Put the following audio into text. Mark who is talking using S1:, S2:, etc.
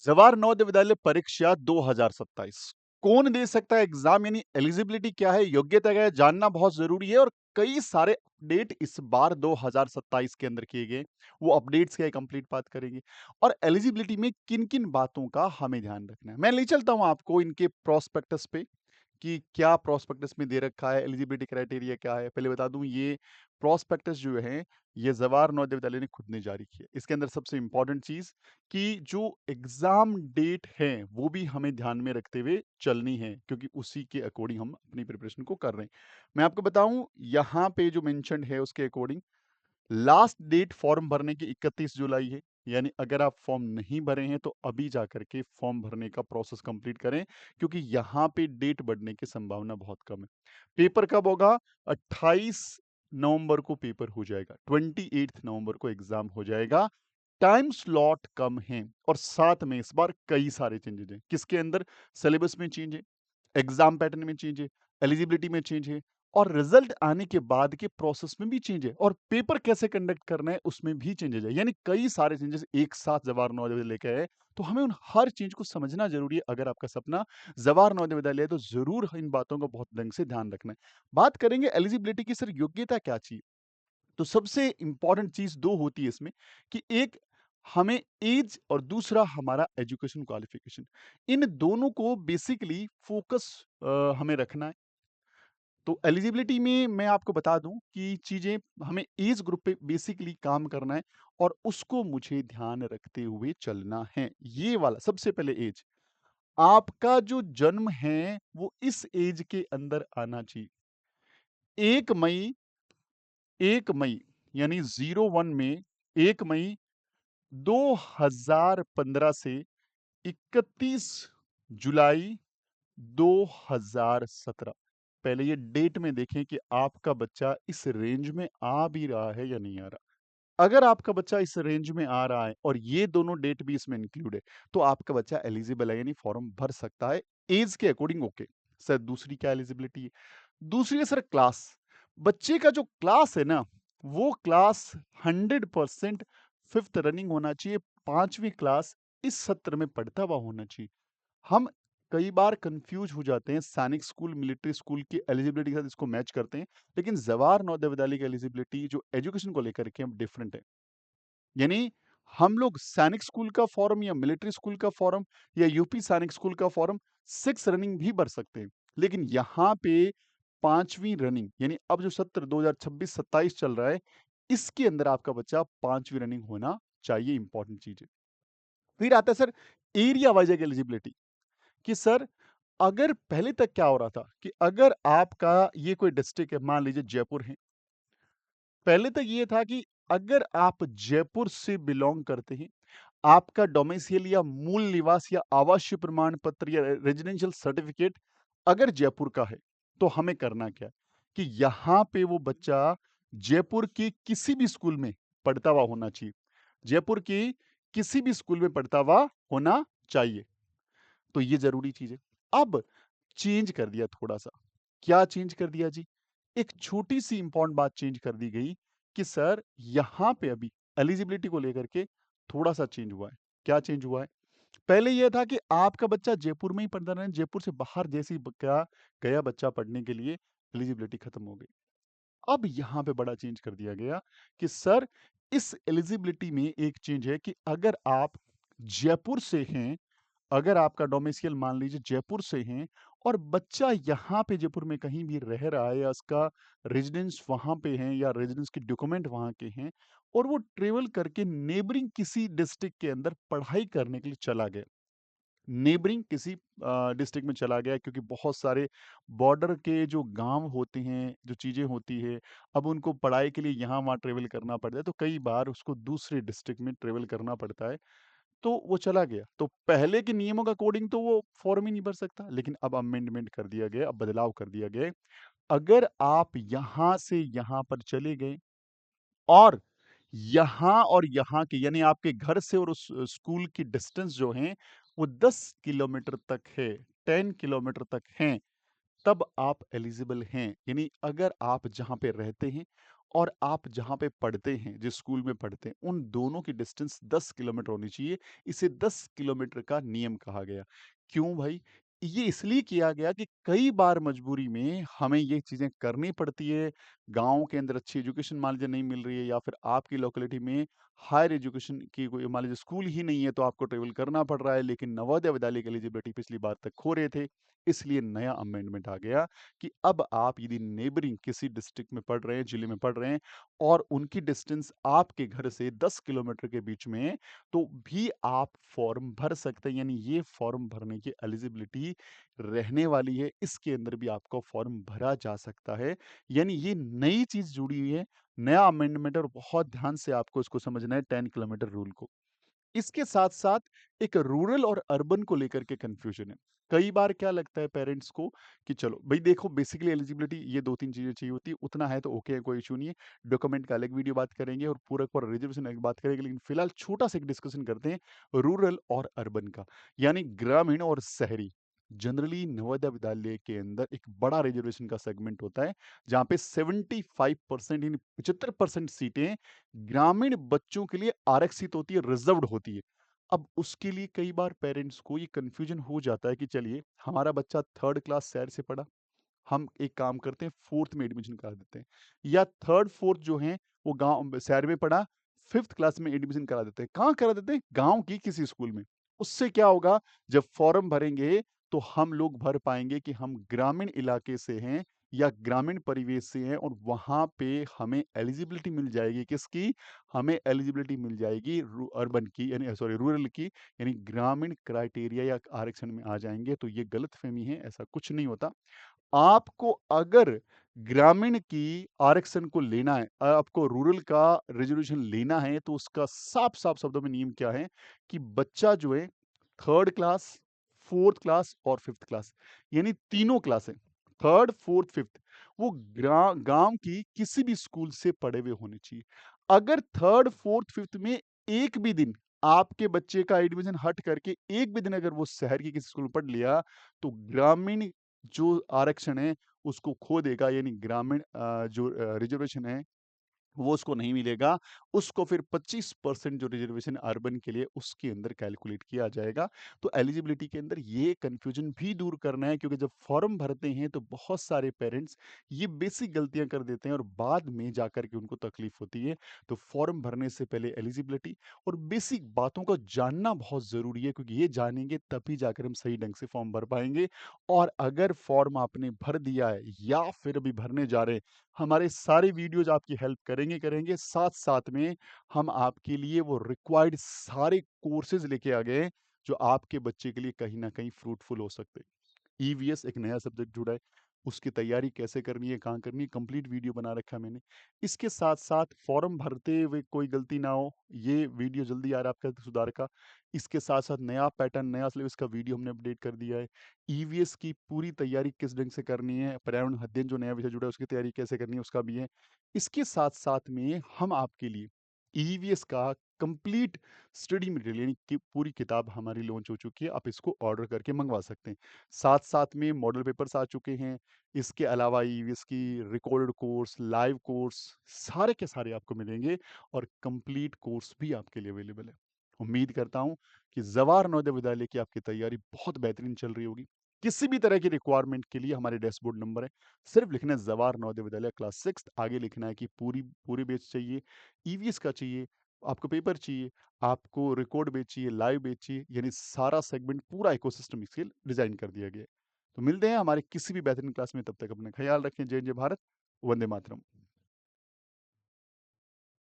S1: जवाहर नवोदय विद्यालय परीक्षा 2027 कौन दे सकता है एग्जाम यानी एलिजिबिलिटी क्या है, योग्यता क्या है, जानना बहुत जरूरी है। और कई सारे अपडेट इस बार 2027 के अंदर किए गए, वो अपडेट्स क्या है कंप्लीट बात करेंगे। और एलिजिबिलिटी में किन किन बातों का हमें ध्यान रखना है, मैं ले चलता हूं आपको इनके प्रोस्पेक्टस पे कि क्या प्रोस्पेक्टस में दे रखा है, एलिजिबिलिटी क्राइटेरिया क्या है। पहले बता दूं, ये प्रोस्पेक्टस जो है ये जवाहर नवोदय विद्यालय ने खुद ने जारी किया। इसके अंदर सबसे इंपॉर्टेंट चीज कि जो एग्जाम डेट है वो भी हमें ध्यान में रखते हुए चलनी है, क्योंकि उसी के अकॉर्डिंग हम अपनी प्रिपरेशन को कर रहे हैं। मैं आपको बताऊं, यहाँ पे जो मेंशन है उसके अकॉर्डिंग लास्ट डेट फॉर्म भरने की 31 जुलाई है। यानी अगर आप फॉर्म नहीं भरे हैं तो अभी जाकर के फॉर्म भरने का प्रोसेस कंप्लीट करें, क्योंकि यहाँ पे डेट बढ़ने की संभावना बहुत कम है। पेपर कब होगा? 28 नवंबर को पेपर हो जाएगा, 28 नवंबर को एग्जाम हो जाएगा। टाइम स्लॉट कम है और साथ में इस बार कई सारे चेंजेस हैं। किसके अंदर? सिलेबस में चेंज है, एग्जाम पैटर्न में चेंज है, एलिजिबिलिटी में चेंज है, और रिजल्ट आने के बाद के प्रोसेस में भी चेंज है, और पेपर कैसे कंडक्ट करना है उसमें भी चेंजेस है। यानी कई सारे चेंजेस एक साथ जवाहर नवोदय विद्यालय लेके आए। तो हमें उन हर चीज को समझना जरूरी है। अगर आपका सपना जवाहर नवोदय विद्यालय है तो जरूर इन बातों का बहुत ढंग से ध्यान रखना है। बात करेंगे एलिजिबिलिटी की, सर योग्यता क्या चाहिए। तो सबसे इंपॉर्टेंट चीज दो होती है इसमें, कि एक हमें एज और दूसरा हमारा एजुकेशन क्वालिफिकेशन। इन दोनों को बेसिकली फोकस हमें रखना है। तो एलिजिबिलिटी में मैं आपको बता दूं कि चीजें हमें एज ग्रुप पे बेसिकली काम करना है, और उसको मुझे ध्यान रखते हुए चलना है। ये वाला सबसे पहले एज, आपका जो जन्म है वो इस एज के अंदर आना चाहिए। 1 मई, 1 मई यानी 01 में 1 मई 2015 से 31 जुलाई 2017। पहले ये डेट में देखें कि आपका बच्चा इस रेंज में आ भी रहा है या नहीं आ रहा। अगर आपका बच्चा इस रेंज में आ रहा है और ये दोनों डेट भी इसमें इंक्लूड है, तो आपका बच्चा एलिजिबल है, यानी फॉर्म भर सकता है एज के अकॉर्डिंग। ओके सर, दूसरी क्या एलिजिबिलिटी है? दूसरी है सर क्लास। बच्चे का जो क्लास है ना, वो क्लास 100% फिफ्थ रनिंग होना चाहिए। 5वीं क्लास इस सत्र में पढ़ता हुआ होना चाहिए। हम कई बार कंफ्यूज हो जाते हैं, सैनिक स्कूल मिलिट्री स्कूल की एलिजिबिलिटी के साथ इसको मैच करते हैं, लेकिन जवाहर नवोदय विद्यालय की एलिजिबिलिटी जो एजुकेशन को लेकर के हम डिफरेंट है। यानी हम लोग सैनिक स्कूल का फॉर्म या मिलिट्री स्कूल का फॉर्म या यूपी सैनिक स्कूल का फॉर्म 6 रनिंग भी भर सकते हैं, लेकिन यहाँ पे 5वीं रनिंग, यानी अब जो सत्र 2026-27 चल रहा है, इसके अंदर आपका बच्चा 5वीं रनिंग होना चाहिए। इंपॉर्टेंट चीज है। फिर आता है सर एरिया वाइज एलिजिबिलिटी, कि सर अगर पहले तक क्या हो रहा था कि अगर आपका ये कोई डिस्ट्रिक्ट है, मान लीजिए जयपुर है। पहले तक ये था कि अगर आप जयपुर से बिलोंग करते हैं, आपका डोमिसाइल या मूल निवास या आवासीय प्रमाण पत्र या रेजिडेंशियल सर्टिफिकेट अगर जयपुर का है, तो हमें करना क्या है कि यहाँ पे वो बच्चा जयपुर के किसी भी स्कूल में पढ़ता हुआ होना चाहिए। जयपुर की किसी भी स्कूल में पढ़ता हुआ होना चाहिए। तो ये जरूरी चीज है। अब चेंज कर दिया थोड़ा सा। क्या चेंज कर दिया जी? एक छोटी सी इंपॉर्टेंट बात चेंज कर दी गई कि सर यहां पे अभी एलिजिबिलिटी को लेकर के थोड़ा सा चेंज हुआ है। क्या चेंज हुआ है? पहले यह था कि आपका बच्चा जयपुर में ही पढ़ता रहे, जयपुर से बाहर जैसे ही क्या गया बच्चा पढ़ने के लिए, एलिजिबिलिटी खत्म हो गई। अब यहां पे बड़ा चेंज कर दिया गया कि सर इस एलिजिबिलिटी में एक चेंज है कि अगर आप जयपुर से हैं, अगर आपका डोमिसाइल मान लीजिए जयपुर से हैं, और बच्चा यहाँ पे जयपुर में कहीं भी रह रहा है, या उसका रेजिडेंस वहां पे है या रेजिडेंस के डॉक्यूमेंट वहां के हैं, और वो ट्रेवल करके नेबरिंग किसी डिस्ट्रिक्ट के अंदर पढ़ाई करने के लिए चला गया, नेबरिंग किसी डिस्ट्रिक्ट में चला गया, क्योंकि बहुत सारे बॉर्डर के जो गांव होते हैं, जो चीज़ें होती है, अब उनको पढ़ाई के लिए यहाँ वहाँ ट्रेवल करना पड़ता है, तो कई बार उसको दूसरे डिस्ट्रिक्ट में ट्रेवल करना पड़ता है। तो वो चला गया, तो पहले के नियमों का अकॉर्डिंग तो वो फॉर्म ही नहीं भर सकता, लेकिन अब अमेंडमेंट कर दिया गया, अब बदलाव कर दिया गया है। अगर आप यहाँ से यहाँ पर चले गए, और यहाँ और यहाँ के, यानी आपके घर से और उस स्कूल की डिस्टेंस जो है वो 10 किलोमीटर तक है, 10 किलोमीटर तक हैं, तब आप एलिजिबल हैं। यानी अगर आप जहाँ पे रहते हैं और आप जहाँ पे पढ़ते हैं, जिस स्कूल में पढ़ते हैं, उन दोनों की डिस्टेंस 10 किलोमीटर होनी चाहिए। इसे 10 किलोमीटर का नियम कहा गया। क्यों भाई? ये इसलिए किया गया कि कई बार मजबूरी में हमें ये चीज़ें करनी पड़ती है। गाँव के अंदर अच्छी एजुकेशन मान लीजिए नहीं मिल रही है या फिर आपकी लोकेलिटी में हायर एजुकेशन की कोई मान लीजिए स्कूल ही नहीं है, तो आपको ट्रैवल करना पड़ रहा है, लेकिन नवोदय विद्यालय की एलिजिबिलिटी पिछली बार तक खो रहे थे। इसलिए नया अमेंडमेंट आ गया कि अब आप यदि नेबरिंग किसी डिस्ट्रिक्ट में पढ़ रहे हैं, जिले में पढ़ रहे हैं और उनकी डिस्टेंस आपके घर से 10 किलोमीटर के बीच में है, तो भी आप फॉर्म भर सकते हैं। यानी ये फॉर्म भरने की एलिजिबिलिटी रहने वाली है। इसके अंदर भी आपका फॉर्म भरा जा सकता है। यानी ये नई चीज़ जुड़ी हुई है, नया अमेंडमेंट है और बहुत ध्यान से आपको इसको समझना है 10 किलोमीटर रूल को। इसके साथ-साथ एक रूरल और अर्बन को लेकर के कन्फ्यूजन है। कई बार क्या लगता है पेरेंट्स को कि चलो भई देखो बेसिकली एलिजिबिलिटी ये 2-3 चीज़ें चाहिए होती है, उतना है तो ओके है, कोई इश्यू नहीं है। डॉक्यूमेंट का अलग वीडियो बात करेंगे और पूरा का पूरा रिजर्वेशन अलग बात करेंगे, लेकिन फिलहाल छोटा-सा एक डिस्कशन करते हैं रूरल और अर्बन का, यानी ग्रामीण और शहरी। जनरली नवोदय विद्यालय के अंदर एक बड़ा रिजर्वेशन का सेगमेंट होता है, जहाँ पे 75% यानी 75% सीटें ग्रामीण बच्चों के लिए आरक्षित होती है, रिज़र्व्ड होती है। अब उसके लिए कई बार पेरेंट्स को ये कन्फ्यूज़न हो जाता है कि चलिए हमारा बच्चा 3rd क्लास शहर से पढ़ा, हम एक काम करते हैं 4th में एडमिशन करा देते हैं या 3rd 4th जो हैं वो गाँव शहर में पढ़ा, 5th क्लास में एडमिशन करा देते हैं। कहाँ करा देते हैं? गाँव की किसी स्कूल में। उससे क्या होगा जब फॉर्म भरेंगे तो हम लोग भर पाएँगे कि हम ग्रामीण इलाके से हैं या ग्रामीण परिवेश से हैं और वहाँ पे हमें एलिजिबिलिटी मिल जाएगी किसकी? हमें एलिजिबिलिटी मिल जाएगी अर्बन की यानी सॉरी रूरल की यानी ग्रामीण क्राइटेरिया या आरक्षण में आ जाएँगे। तो ये गलतफ़हमी है, ऐसा कुछ नहीं होता। आपको अगर ग्रामीण की आरक्षण को लेना है आपको रूरल का रिजर्वेशन लेना है तो उसका साफ-साफ शब्दों में नियम क्या है कि बच्चा जो है 3rd क्लास, 4th क्लास और 5th क्लास यानी तीनों क्लासें 3rd, 4th, 5th वो गाँव की किसी भी स्कूल से पढ़े हुए होने चाहिए। अगर 3rd, 4th, 5th में एक भी दिन आपके बच्चे का एडमिशन हट करके एक भी दिन अगर वो शहर की किसी स्कूल में पढ़ लिया, तो ग्रामीण जो आरक्षण है उसको खो देगा यानी ग्रामीण जो रिजर्वेशन है वो उसको नहीं मिलेगा। उसको फिर 25% जो रिज़र्वेशन अर्बन के लिए उसके अंदर कैलकुलेट किया जाएगा। तो एलिजिबिलिटी के अंदर ये कन्फ्यूज़न भी दूर करना है क्योंकि जब फॉर्म भरते हैं तो बहुत सारे पेरेंट्स ये बेसिक गलतियाँ कर देते हैं और बाद में जाकर के उनको तकलीफ़ होती है। तो फॉर्म भरने से पहले एलिजिबिलिटी और बेसिक बातों को जानना बहुत ज़रूरी है क्योंकि ये जानेंगे तभी जाकर हम सही ढंग से फॉर्म भर पाएँगे। और अगर फॉर्म आपने भर दिया है या फिर अभी भरने जा रहे हैं हमारे सारे वीडियोज़ आपकी हेल्प करेंगे। साथ-साथ में हम आपके लिए वो रिक्वायर्ड सारे कोर्सेज़ लेके आ गए हैं, जो आपके बच्चे के लिए कहीं न कहीं फ्रूटफुल हो सकते हैं। ईवीएस एक नया सब्जेक्ट जुड़ा है, उसकी तैयारी कैसे करनी है, कहाँ करनी है, कंप्लीट वीडियो बना रखा है मैंने। इसके साथ-साथ फॉर्म भरते हुए कोई गलती ना हो, ये वीडियो जल्दी आ रहा है आपका सुधार का। इसके साथ-साथ नया पैटर्न, नया सिलेबस का वीडियो हमने अपडेट कर दिया है। ईवीएस की पूरी तैयारी किस ढंग से करनी है, पर्यावरण अध्ययन जो नया विषय जुड़ा है, उसकी तैयारी कैसे करनी है, उसका भी है। इसके साथ-साथ में हम आपके लिए ईवीएस का कंप्लीट स्टडी मटेरियल यानी कि पूरी किताब हमारी लॉन्च हो चुकी है, आप इसको ऑर्डर करके मँगवा सकते हैं। साथ-साथ में मॉडल पेपर्स आ चुके हैं। इसके अलावा ईवीएस की रिकॉर्डेड कोर्स, लाइव कोर्स सारे के सारे आपको मिलेंगे और कंप्लीट कोर्स भी आपके लिए अवेलेबल है। उम्मीद करता हूँ कि जवाहर नवोदय विद्यालय की आपकी तैयारी बहुत बेहतरीन चल रही होगी। किसी भी तरह की रिक्वायरमेंट के लिए हमारे डैशबोर्ड नंबर है। सिर्फ लिखना है जवाहर नवोदय विद्यालय क्लास 6th आगे लिखना है कि पूरी बैच चाहिए, ईवीएस का चाहिए, आपको पेपर चाहिए, आपको रिकॉर्ड बैच चाहिए, लाइव बैच चाहिए, यानी सारा सेगमेंट पूरा इकोसिस्टम इसके डिज़ाइन कर दिया गया है। तो मिलते हैं हमारे किसी भी बेहतरीन क्लास में, तब तक अपना ख़्याल रखें। जय जय भारत, वंदे मातरम।